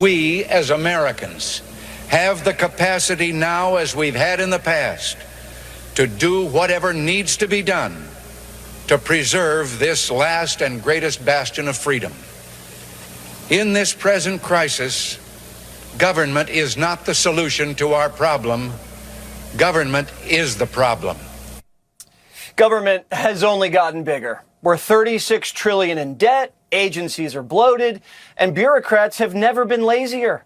We, as Americans, have the capacity now, as we've had in the past, to do whatever needs to be done to preserve this last and greatest bastion of freedom. In this present crisis, government is not the solution to our problem. Government is the problem. Government has only gotten bigger. We're $36 trillion in debt, agencies are bloated, and bureaucrats have never been lazier.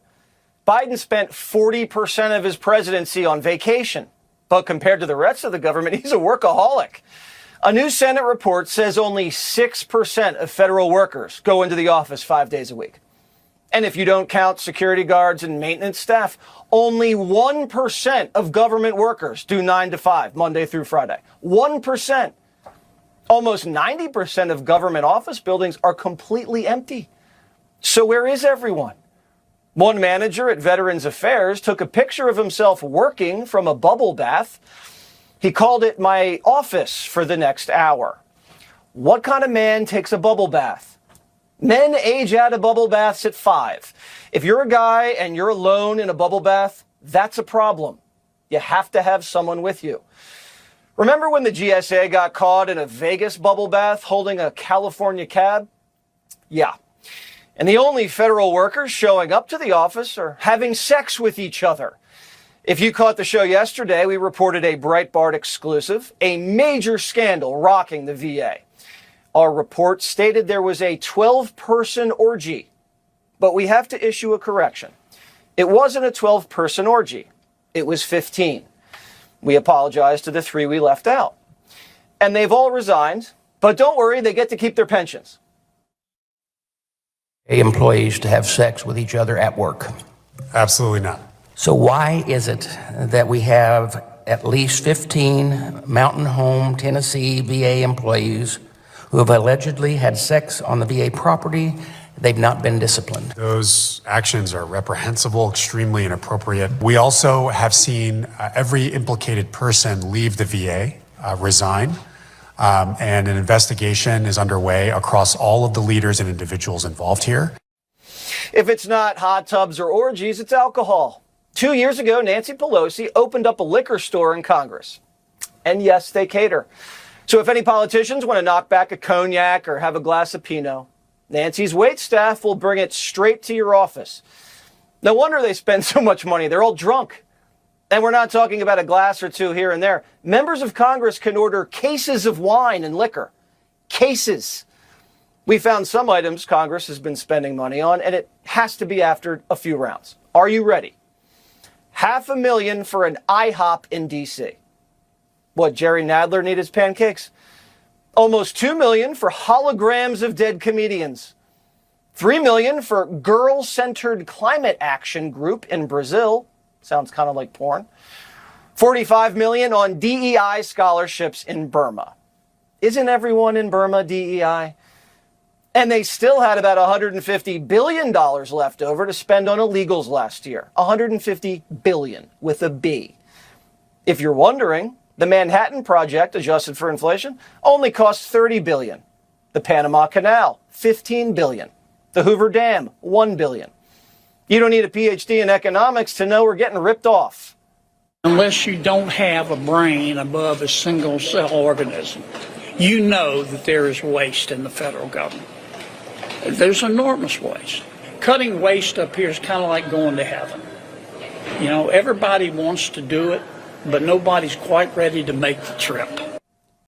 Biden spent 40% of his presidency on vacation, but compared to the rest of the government, he's a workaholic. A new Senate report says only 6% of federal workers go into the office 5 days a week. And if you don't count security guards and maintenance staff, only 1% of government workers do 9 to 5, Monday through Friday. 1%. Almost 90% of government office buildings are completely empty. So where is everyone? One manager at Veterans Affairs took a picture of himself working from a bubble bath. He called it my office for the next hour. What kind of man takes a bubble bath? Men age out of bubble baths at 5. If you're a guy and you're alone in a bubble bath, that's a problem. You have to have someone with you. Remember when the GSA got caught in a Vegas bubble bath holding a California cab? Yeah. And the only federal workers showing up to the office are having sex with each other. If you caught the show yesterday, we reported a Breitbart exclusive, a major scandal rocking the VA. Our report stated there was a 12-person orgy, but we have to issue a correction. It wasn't a 12-person orgy. It was 15. We apologize to the 3 we left out. And they've all resigned, but don't worry, they get to keep their pensions. Employees to have sex with each other at work? Absolutely not. So why is it that we have at least 15 Mountain Home, Tennessee VA employees who have allegedly had sex on the VA property? They've not been disciplined. Those actions are reprehensible, extremely inappropriate. We also have seen every implicated person leave the VA, resign, and an investigation is underway across all of the leaders and individuals involved here. If it's not hot tubs or orgies, it's alcohol. 2 years ago, Nancy Pelosi opened up a liquor store in Congress. And yes, they cater. So if any politicians want to knock back a cognac or have a glass of Pinot, Nancy's waitstaff will bring it straight to your office. No wonder they spend so much money. They're all drunk. And we're not talking about a glass or two here and there. Members of Congress can order cases of wine and liquor. Cases. We found some items Congress has been spending money on, and it has to be after a few rounds. Are you ready? $500,000 for an IHOP in D.C. What, Jerry Nadler need his pancakes? Almost $2 million for holograms of dead comedians. $3 million for girl-centered climate action group in Brazil. Sounds kind of like porn. $45 million on DEI scholarships in Burma. Isn't everyone in Burma DEI? And they still had about $150 billion left over to spend on illegals last year. $150 billion with a B. If you're wondering, the Manhattan Project, adjusted for inflation, only cost $30 billion. The Panama Canal, $15 billion. The Hoover Dam, $1 billion. You don't need a PhD in economics to know we're getting ripped off. Unless you don't have a brain above a single cell organism, you know that there is waste in the federal government. There's enormous waste. Cutting waste up here is kind of like going to heaven. You know, everybody wants to do it, but nobody's quite ready to make the trip.